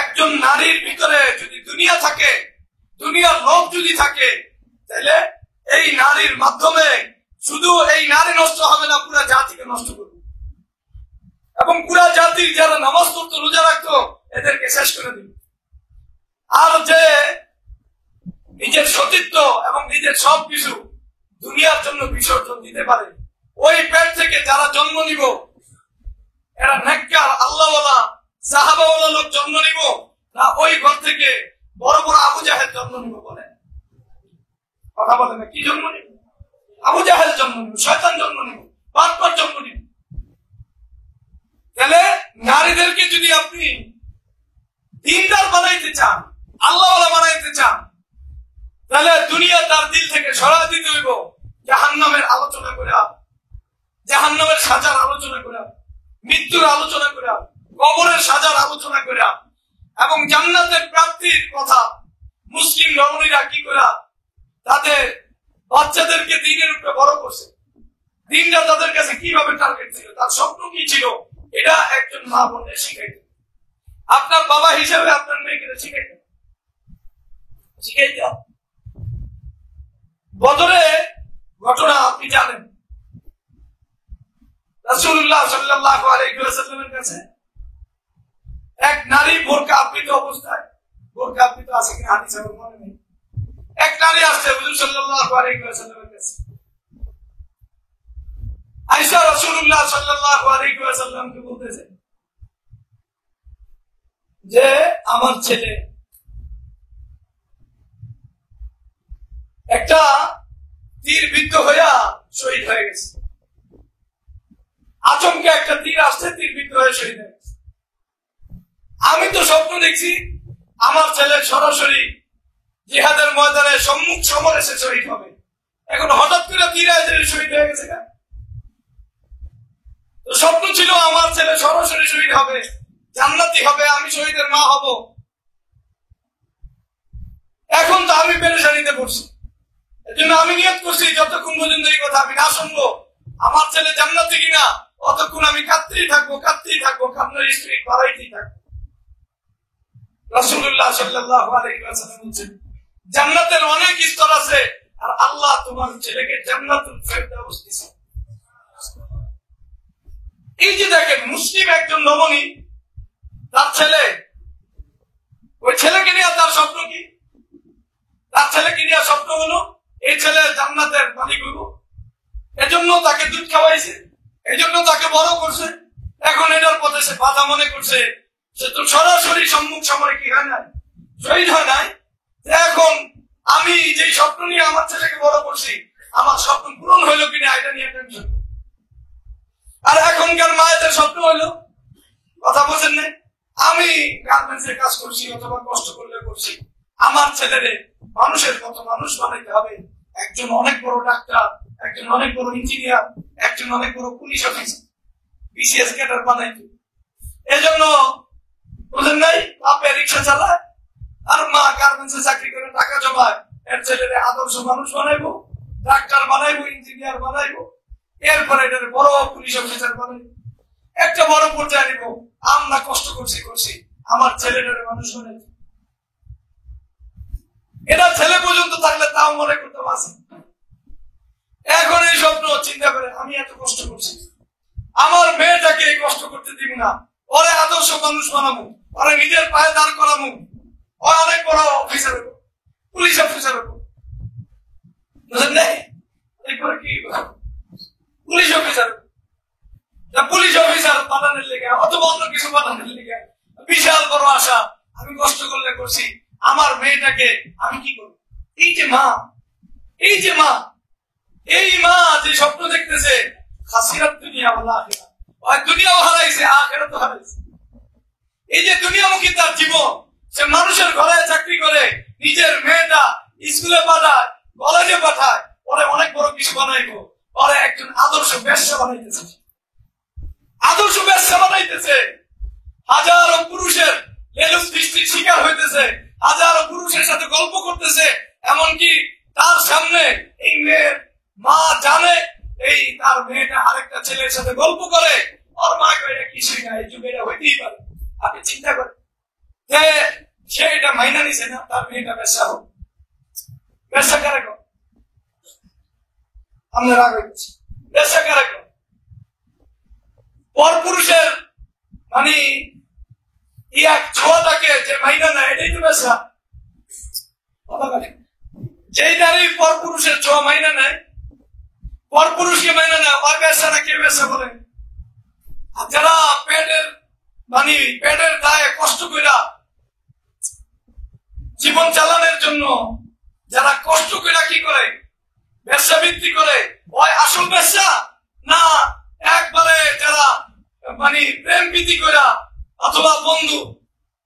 একজন নারীর ভিতরে যদি দুনিয়া থাকে, দুনিয়ার লোভ যদি থাকে, তাহলে এই নারীর মাধ্যমে শুধু এই নারী নষ্ট হবে না, পুরা জাতিকে নষ্ট করবে, এবং পুরা জাতির যারা নামাজ পড়তো, রোজা রাখতো, এদেরকে শেষ করে দিবে। আর যে নিজের সতীত্ব এবং নিজের সবকিছু দুনিয়ার জন্য বিসর্জন দিতে পারে, ওই পেট থেকে যারা জন্ম নিব, এরা নেককার আল্লাহওয়ালা সাহাবাওয়ালা লোক জন্ম নিব, না ওই ঘর থেকে বড় বড় আবু জাহেল জন্ম নিব? বলে কথা বলে না, কি জন্ম নিব? আবু জাহেল জন্ম নিব, শয়তান জন্ম নিব, বাটপার জন্ম নিব। তাহলে নারীদেরকে যদি আপনি দিনদার বানাইতে চান, আল্লাহওয়ালা বানাইতে চান, তাহলে দুনিয়া তার দিল থেকে সরাই দিতে হইব। জাহান্নামের আলোচনা করে, জাহান্নামের সাজার আলোচনা করে, মৃত্যুর আলোচনা করে, কবরের সাজার আলোচনা করে, এবং জান্নাতের প্রাপ্তির কথা মুসলিম রমণীরা কি করে তাদের বাচ্চাদেরকে দিনের উপরে বড় করছে, দিনটা তাদের কাছে কিভাবে টার্গেট ছিল, তার স্বপ্ন কি ছিল, এটা একজন মা বোনের শিখাইতে। আপনার বাবা হিসেবে আপনার মেয়েকে শিখাইতে হবে। বদরে ঘটনা আপনি জানেন, রাসূলুল্লাহ সাল্লাল্লাহু আলাইহি ওয়াসাল্লামের কাছে এক নারী বোরকা আবৃত অবস্থায়, বোরকা আবৃত আছে কিনা হাদিস আমার মনে নেই, এক নারী আসছে হুজুর সাল্লাল্লাহু আলাইহি ওয়াসাল্লামের কাছে। আয়েশা রাসূলুল্লাহ সাল্লাল্লাহু আলাইহি ওয়াসাল্লামকে বলতেছে যে আমার ছেলে একটা তীর বিদ্ধ হইয়া শহীদ হয়ে গেছে। আচমকে একটা তীর আসছে, তীর বিদ্ধ হয়ে শহীদ হয়ে গেছে। আমি তো স্বপ্ন দেখছি আমার ছেলে সরাসরি জিহাদের ময়দানে সম্মুখ সমরে সে শহীদ হবে। এখন হঠাৎ করে তীর এসে শহীদ হয়ে গেছে না? তো স্বপ্ন ছিল আমার ছেলে সরাসরি শহীদ হবে, জান্নাতি হবে, আমি শহীদের মা হব। এখন তো আমি পেরেশানিতে পড়ছি। এজন্য আমি নিয়ত করছি যতক্ষণ পর্যন্ত এই কথা আমি না শুনবো আমার ছেলে জান্নাতি কিনা, অতক্ষণ আমি কাঁদতেই থাকবো, কান্নার স্ত্রী বাড়াইতেই থাকবো। রাসূলুল্লাহ সাল্লাল্লাহু আলাইহি ওয়াসাল্লাম বলেন, জান্নাতের অনেক স্তর আছে, আর আল্লাহ তোমার ছেলেকে জান্নাতুল ফেরদাউস দিয়েছে। এই যে দেখেন, মুসলিম একজন নমনী, তার ছেলে, ওই ছেলেকে নিয়ে তার স্বপ্ন কি? তার ছেলেকে নিয়ে স্বপ্ন হলো এই ছেলে জান্নাতের মালিক হইব। এজন্য তাকে দুধ খাওয়াইছে, এজন্য তাকে বড় করছে। এখন এটার পথে সে বাধা মনে করছে, সে তো সরাসরি সম্মুখ সমরে কি হয় নাই, শহীদ হয় নাই। এখন আমি যে স্বপ্ন নিয়ে আমার ছেলেকে বড় করছি, আমার স্বপ্ন পূরণ হইলো কিনা এটা নিয়ে টেনশন। আর এখনকার মায়েদের স্বপ্ন হইলো, কথা বলছেন না, আমি গার্মেন্টসে কাজ করছি অথবা কষ্ট করলে করছি, আমার ছেলেরে মানুষের মতো মানুষ বানাইতে হবে। একজন অনেক বড় ডাক্তার, একজন অনেক বড় ইঞ্জিনিয়ার, একজন অনেক বড় পুলিশ অফিসার, বিসিএস ক্যাডার বানাইতে। এজন্য বুঝেন নাই, বাপে রিক্সা চালায় আর মা গার্মেন্টসে চাকরি করে টাকা জমায়। এর ছেলেরে আদর্শ মানুষ বানাইবো, ডাক্তার বানাইবো, ইঞ্জিনিয়ার বানাইবো, এরপরে এটার বড় পুলিশ অফিসার বানাইবো, একটা বড় পর্যায়ে নিব। আমরা কষ্ট করছি, আমার ছেলেটারে মানুষ বানাইবো। এটা ছেলে পর্যন্ত থাকলে তাও মনে করতে পারছে। এখন এই স্বপ্ন চিন্তা করে আমি এত কষ্ট করছি, আমার মেয়েটাকে এই কষ্ট করতে দিব না, ওরে আদর্শ মানুষ বানাবো, ওরে নিজের পায়ে দাঁড় করাবো, ও অনেক বড় অফিসার হবো, পুলিশ অফিসার হবো। বুঝলেন নাই? এরপরে কি পুলিশ অফিসার, পুলিশ অফিসার বানানোর লেগে অথবা অন্য কিছু বানানোর লেগে বিশাল বড় আশা। আমি কষ্ট করলে করছি, আমার মেয়েটাকে আমি কি করব? এই যে মা, এই মা যে স্বপ্ন দেখতেছে, খাসিরাত দুনিয়া ওয়াল আখিরা, ওই দুনিয়াও হারাইছে, আখিরাতও হারাইছে। এই যে দুনিয়ামুখী তার জীবন, সে মানুষের ঘরে চাকরি করে, নিজের মেয়েটা স্কুলে পাঠায়, কলেজে পাঠায়, পরে অনেক বড় কিছু বানাইবো, পরে একজন আদর্শ ব্যবসা বানাইতেছে, হাজারো পুরুষের লেলুস দৃষ্টির শিকার হইতেছে, হাজারো পুরুষের সাথে গল্প করতেছে। এমনকি তার সামনে এই মেয়ের মা জানে এই তার মেয়েটা আরেকটা ছেলের সাথে গল্প করে, ওর মা এটা কিছুই না, এই যুগে এটা হইতেই পারে। আপনি চিন্তা করেন যে সে এটা মাইনা নিছে না, তার মেয়েটা ব্যবসা হোক, ব্যবসা কারে কর, আমরা রাগ হইতেছি, ব্যবসা কারে কর। পর পুরুষের মানে ছোঁয়াটাকে যে মাইনা নেয়, এটাই তো ব্যবসা। যেই নারী পর পুরুষের ছোঁয়া মাইনা নেয়, পর পুরুষকে মাইনা নেয়, ওর ব্যবসা না কে ব্যবসা বলে? যারা পেটের দায়ে কষ্ট করে জীবন চালানোর জন্য যারা কষ্ট করে কি করে, ব্যবসা বৃদ্ধি করে, ওই আসল ব্যবসা না একবারে যারা প্রেম প্রীতি করে অথবা বন্ধু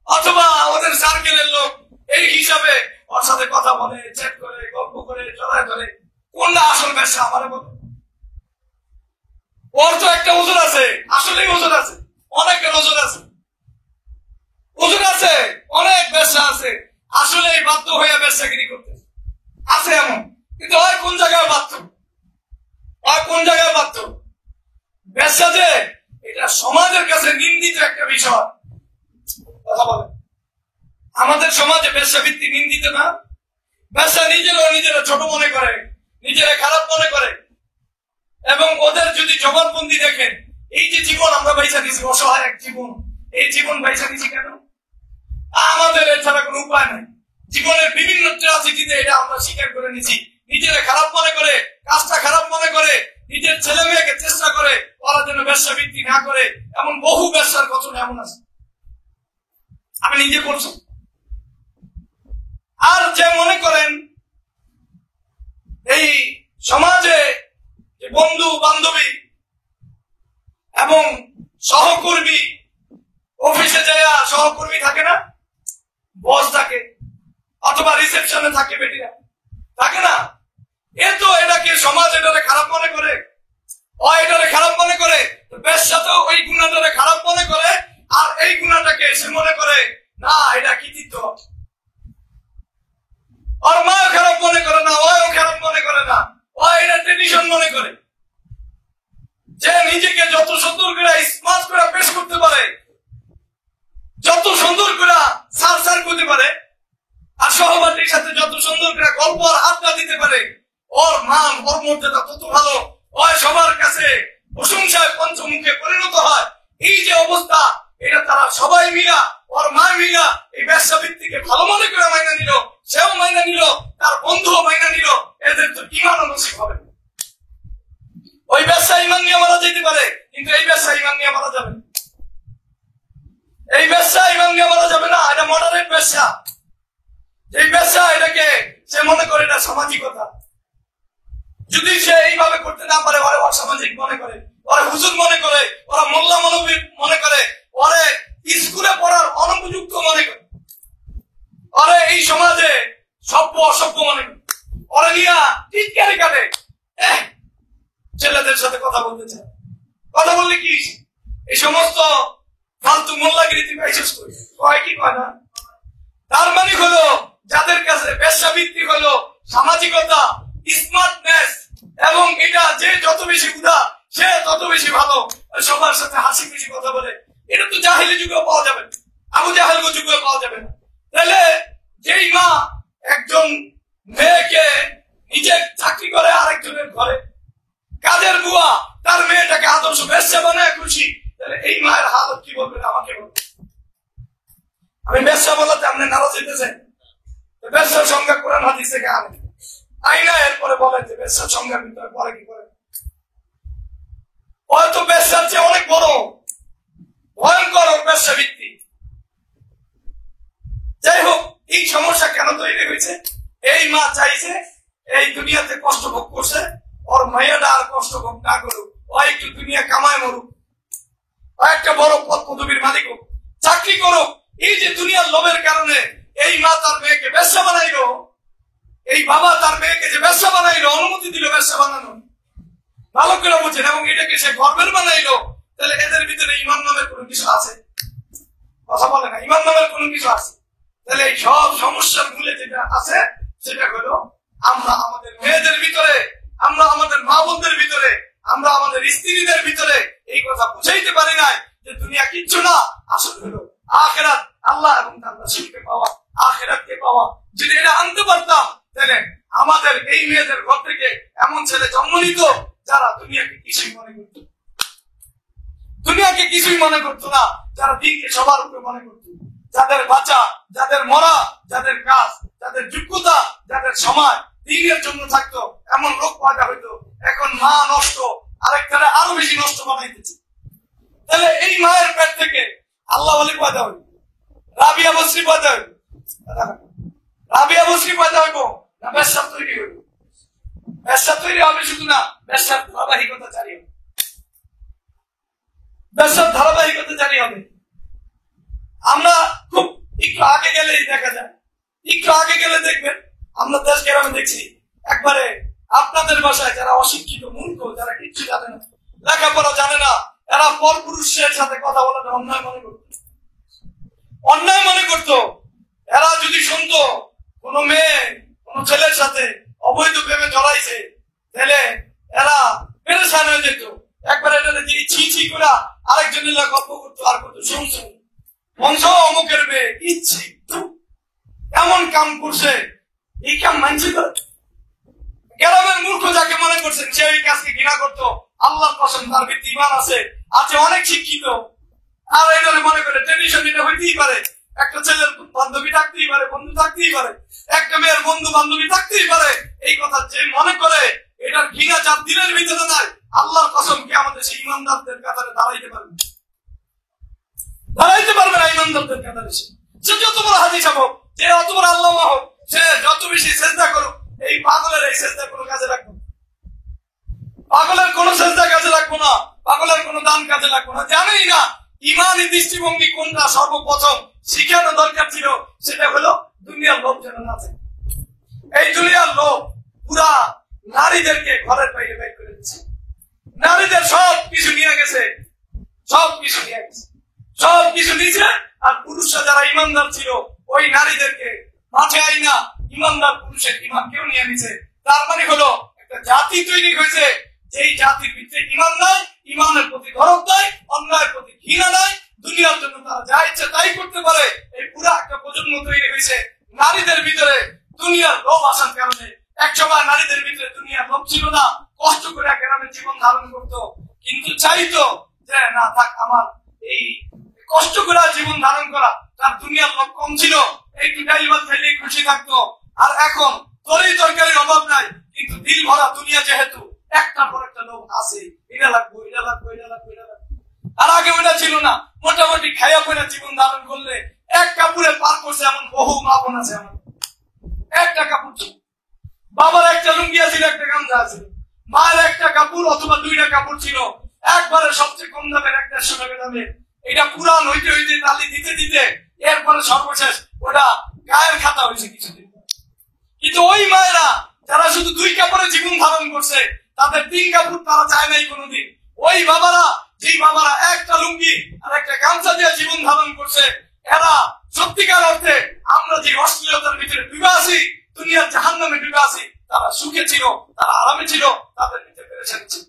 অথবা ওদের সার্কেলের লোক এই হিসাবে ওর সাথে কথা বলে, চ্যাট করে, গল্প করে, চড়াই ধরে, কোনটা আসল ব্যবসা আমার বলে? ওর তো একটা ওজন আছে, আসলেই ওজন আছে, অনেকের ওজন আছে, অনেক ব্যবসা আছে, আসলেই বাধ্য হয়ে ব্যবসাগিরি করতে আছে এমন। কিন্তু হয় কোন জায়গায় বাধ্য, ব্যবসা যে এটা সমাজের কাছে নিন্দিত একটা বিষয়। কথা বলে আমাদের সমাজে ব্যবসা ভিত্তি নিন্দিত না, ব্যবসা নিজেরা ছোট মনে করে, নিজেরা খারাপ মনে করে। এবং ওদের যদি জবানবন্দি দেখেন, এই যে জীবন আমরা বাইসা দিচ্ছি, অসহায় এক জীবন, এই জীবন বাইসা দিচ্ছি কেন? আমাদের এছাড়া কোনো উপায় নাই। জীবনের বিভিন্ন ট্রাজেডিতে এটা আমরা স্বীকার করে নিচ্ছি, নিজেরা খারাপ মনে করে, কাজটা খারাপ মনে করে, নিজের নিজের ছেলে মেয়েকে চেষ্টা করে ওরা যেন ব্যবসা বৃদ্ধি না করে, এমন বহু ব্যবসার ঘটনা এমন আছে, আমি নিজে করছি। আর যে মনে করেন এই সমাজে বন্ধু বান্ধবী এবং সহকর্মী, অফিসে যায় সহকর্মী থাকে না, বস থাকে, অথবা রিসেপশনে থাকে বেটিরা থাকে না, এ তো এটাকে সমাজ এটারে খারাপ মনে করে, এটারে খারাপ মনে করে, ব্যবসা তো ওই গুণাটারে খারাপ মনে করে, আর এই গুণাটাকে সে মনে করে না এটা কৃতিত্ব। ওর মাও খারাপ মনে করে না, ওও খারাপ মনে করে না, ও এটা ট্রেডিশন মনে করে। যে নিজেকে যত সুন্দর করে স্মার্ট করে পেশ করতে পারে, যত সুন্দর করে সার করতে পারে, আর সহপাঠীর সাথে যত সুন্দর করে গল্প আর আড্ডা দিতে পারে, ওর মান ওর মর্যাদা তত ভালো, ওই সবার কাছে প্রশংসায় পঞ্চমুখে পরিণত হয়। এই যে অবস্থা, এটা তারা সবাই মিলা, ওর মা মিলা এই ব্যবসা ভিত্তিকে ভালো মনে করে মাইনা নিল, সেও মাইনা নিল, তার বন্ধুও মাইনা নিল, এদের তো ইমান নসিব হবে। ওই ব্যবসা ইমান নিয়ে মারা যেতে পারে, কিন্তু এই ব্যবসা ইমান নিয়ে মারা যাবে না। এই ব্যবসা ইমান নিয়ে মারা যাবে না, এটা মডারেট ব্যবসা। এই ব্যবসা এটাকে সে মনে করে এটা সামাজিকতা। যদি সে এইভাবে করতে না পারে, ওরা অসামাজিক মনে করে, ওরা হুজুর মনে করে, ওরা মোল্লা মানবী মনে করে, ওরে স্কুলে পড়ার অনুপযুক্ত মনে করে, ওরে এই সমাজে সভ্য অসভ্য মনে করে, ওরা নিয়ে টিটকারি কাটে। ছেলেদের সাথে কথা বলতে চায়, কথা বললে কি এই সমস্ত ফালতু মোল্লাগিরি তুমি বিশ্বাস করি, কয় কি কয় না। তার মানে হলো যাদের কাছে ব্যবসা ভিত্তিক হলো সামাজিকতা, স্মার্টনেস, এবং এটা যে যত বেশি উদা সে তত বেশি ভালো, সবার সাথে হাসি খুশি কথা বলে, এটা তো জাহেলি যুগেও পাওয়া যাবে, আবু জাহেল যুগেও পাওয়া যাবে না। তাহলে যেই মা একজন মেয়েকে নিজে চাকরি করে আরেকজনের ঘরে, কাজের বুয়া তার মেয়েটাকে আদর্শ ব্যবসা বানায় খুশি, তাহলে এই মায়ের হালত কি বলবেন আমাকে বলবেন। আমি ব্যবসা বলাতে আপনি নারাজ হইতেছেন, ব্যবসার সংজ্ঞা কোরআন হাদিস থেকে আনেন, আইনা এরপরে বলেন যে ব্যবসার সংজ্ঞা ভিতরে পরে কি করে। হয়তো ব্যবসার চেয়ে অনেক বড় ভয়ঙ্কর ব্যবসা ভিত্তি। যাই হোক, এই সমস্যা কেন তৈরি হয়েছে? এই মা চাইছে এই দুনিয়াতে কষ্ট ভোগ করছে, ওর মেয়েটা আর কষ্ট ভোগ না করুক, ও একটু দুনিয়া কামায় মরুক, ও একটা বড় পদ পদবীর মালিক হোক, চাকরি করুক। এই যে দুনিয়ার লোভের কারণে এই মা তার মেয়েকে ব্যবসা বানাইলো, এই বাবা তার মেয়েকে যে ব্যবসা বানাইলো, অনুমতি দিল ব্যবসা বানানো, ভালো করে বুঝেন, এবং এটাকে সে গর্বের বানাইলো, তাহলে এদের ভিতরে ইমান নামের কোনো কিছু আছে? কথা বলে না, ইমান নামের কোনো কিছু আছে? তাহলে এই সব সমস্যার মূলে যেটা আছে সেটা হলো আমরা আমাদের মেয়েদের ভিতরে, আমরা আমাদের মা বোনদের ভিতরে, আমরা আমাদের স্ত্রীদের ভিতরে এই কথা বুঝাইতে পারি নাই যে দুনিয়া কিচ্ছু না, আসলে হলো আখিরাত, আল্লাহ এবং তার রাসূলকে পাওয়া, আখিরাতকে পাওয়া। যদি এটা আনতে পারতাম, তাহলে আমাদের এই মেয়েদের ঘর থেকে এমন ছেলে জন্ম নিত যারা দুনিয়াকে কিছুই মনে করত, দুনিয়াকে কিছুই মনে করতো না, যারা দিনকে সবার উপরে মনে করত, যাদের বাঁচা, যাদের মরা, যাদের কাজ, যাদের যোগ্যতা, যাদের সময় দিনের জন্য থাকতো, এমন লোক পয়দা হইতো। এখন মা নষ্ট, আরেকখানে আরো বেশি নষ্ট বানাইতেছে। তাহলে এই মায়ের পেট থেকে আল্লাহ ওয়ালি পয়দা হইব, রাবিয়া বসরি পয়দা হইব, রাবিয়া বসরি পয়দা হইব না ব্যবসা তৈরি হইব? ব্যবসা তৈরি হবে শুধু না, ব্যবসার ধারাবাহিকতা জারি হবে, ব্যবসার ধারাবাহিকতা জারি হবে। আমরা খুব একটু আগে গেলেই দেখা যায়, একটু আগে গেলে দেখবেন আমরা দেশ গ্রামে দেখছি একবারে আপনাদের বাসায় যারা অশিক্ষিত মূর্খ, যারা কিচ্ছু জানে না, লেখাপড়া জানে না, এরা পরপুরুষের সাথে কথা বলাটা অন্যায় মনে করত, অন্যায় মনে করত। এরা যদি শুনতো কোন মেয়ে কোন ছেলের সাথে অবৈধ প্রেমে জড়াইছে, তাহলে এরা পেরেশান হয়ে যেত, একবার এটা যিনি ছি ছি করে আরেকজনের গল্প করতো, আর করতো শুনছো মঞ্চ অমুকের মেয়ে ইচ্ছি এমন কাম করছে, এই কাম মানছি তো। গ্রামের মূর্খ যাকে মনে করছেন সে এই কাজকে ঘৃণা করতো, আল্লাহর কসম তার ভিত্তি ঈমান আছে, আছে অনেক শিক্ষিত, আর এটা মনে করে ট্রেডিশন এটা হইতেই পারে, একটা ছেলের বান্ধবী থাকতেই পারে, বন্ধু থাকতেই পারে, একটা মেয়ের বন্ধু বান্ধবী থাকতেই পারে। এই কথা যে মনে করে এটার ঘৃণা যার দিলের ভিতরে নাই, আল্লাহর কসম কি আমাদের সেই ইমানদারদের কাতারে দাঁড়াইতে পারবে না ইমানদারদের কাতারে। সে যত বড় হাদিস হোক, যে অত বড় আল্লাহ হোক, সে যত বেশি চেষ্টা করুক, এই পাগলের এই চেষ্টা কোনো কাজে রাখবো না। পাগলের কোন চেষ্টা কাজে রাখবো না, পাগলের কোন দান কাজে রাখবো না। জানেই না ইমানি দৃষ্টিভঙ্গি কোনটা সর্বপ্রথম শিখানো দরকার ছিল, সেটা হলো দুনিয়ার লোভ যেন না থাকে। এই দুনিয়ার লোভ পুরা নারীদেরকে ঘরের বাইরে বের করে দিচ্ছে। নারীদের সব কিছু নিয়ে গেছে, সব কিছু নিয়েছে। আর পুরুষরা যারা ইমানদার ছিল, ওই নারীদেরকে মাঠে আইনা ইমানদার পুরুষের ইমান কেউ নিয়ে নিছে। তার মানে হলো একটা জাতি তৈরি হয়েছে, যেই জাতির ভিতরে ইমান নাই, ইমানের প্রতি গরব নাই, অন্যায়ের প্রতি ঘৃণা নাই, দুনিয়ার জন্য তারা যা ইচ্ছে তাই করতে পারে। এই পুরা একটা প্রজন্ম তৈরি হয়েছে নারীদের ভিতরে দুনিয়ার লোভ আসার কারণে। এক সময় নারীদের ভিতরে দুনিয়ার লোভ ছিল না, কষ্ট করে গ্রামের জীবন ধারণ করতো, কিন্তু চাইতো যে না থাক, আমার এই কষ্ট করে জীবন ধারণ করা, তার দুনিয়ার লোভ কম ছিল, এই দুটাই ভাত খেলেই খুশি থাকতো। আর এখন তরি তরকারির অভাব নাই, কিন্তু দিল ভরা দুনিয়া যেহেতু, একটার পর একটা লোভ আছে, এটা লাগবো, এটা লাগবো, এটা লাগবো, এটা লাগবো। আর আগে ওটা ছিল না, মোটামুটি খাইয়া পয়না জীবন ধারণ করলে এক কাপড়ে পার করছে এমন বহু মা বোন আছে। আমার একটা কাপড় ছিল, বাবার একটা লুঙ্গি ছিল, একটা গামছা ছিল, মায়ের একটা কাপড় অথবা দুইটা কাপড় ছিল, একবারে সবচেয়ে কম দামের 150 টাকা দামের। এটা পুরান হইতে হইতে তালি দিতে দিতে এরপরে সর্বশেষ ওটা গায়ের খাতা হয়েছে কিছুদিন। কিন্তু ওই মায়েরা যারা শুধু 2 কাপড়ে জীবন ধারণ করছে, তাদের 3 কাপড় তারা চায় নাই কোনোদিন। ওই বাবারা, যেই বাবারা একটা লুঙ্গি আর একটা গামছা দিয়ে জীবন ধারণ করছে, এরা সত্যিকার অর্থে আমরা যে অশ্লীলতার ভিতরে ডুবে আছি, দুনিয়ার জাহান্নামে ডুবে আছি, তারা সুখে ছিল, তারা আরামে ছিল, তাদের ভিতরে পেরেশানি ছিল,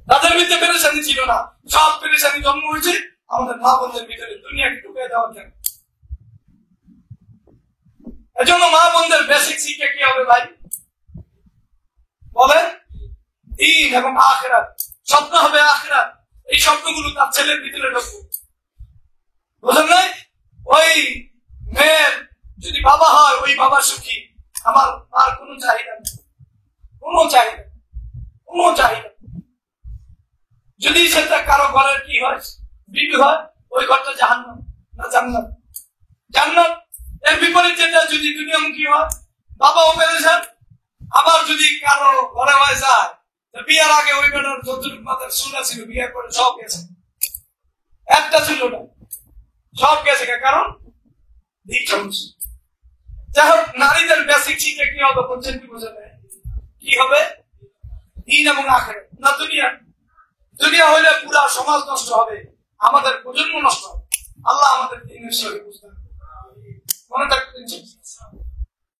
তাদের ভিতরে পেরেশানি ছিল না। সব পেরেশানি জন্ম হয়েছে আমাদের মা বোনদের ভিতরে, দুনিয়াকে ঢুকিয়ে দেওয়ার জন্য। এজন্য মা বোনদের বেসিক শিক্ষা কি হবে ভাই বলেন? দ্বীন এবং আখিরাত। স্বপ্ন হবে আখিরাত। এই স্বপ্নগুলো তার ছেলের ভিতরে ঢুকবে, বুঝলেন নাই? ওই মেয়ের যদি বাবা হয়, ওই বাবা সুখী, আমার আর কোনো চাহিদা নেই, কোনো চাহিদা। যদি সেটা কারো ঘরের কি হয়, বিবি হয়, ওই ঘরটা জাহান্নাম না জান্নাত? জান্নাত। এর বিপরীত যেটা যদি দুনিয়ামুখী হয়, বাবাও পেরেছেন। আবার যদি কারো ঘরে হয়ে যায়, বিয়ার আগে ওই বেটার যতটুকু মাথার সুন্দর ছিল, বিয়ার করে সব গেছে, একটা ছিল না, সব গেছে। কারণ দিক সমস্যা। যাই হোক, নারীদের বেসিক শিক্ষা কি হবে বলছেন? কি বোঝা যায়? কি হবে? দ্বীন এবং আখিরাত না দুনিয়া। দুনিয়া হইলে পুরা সমাজ নষ্ট হবে, আমাদের প্রজন্ম নষ্ট হবে। আল্লাহ আমাদের দ্বীনের সঙ্গে বুঝতে হবে। মনে থাকবে।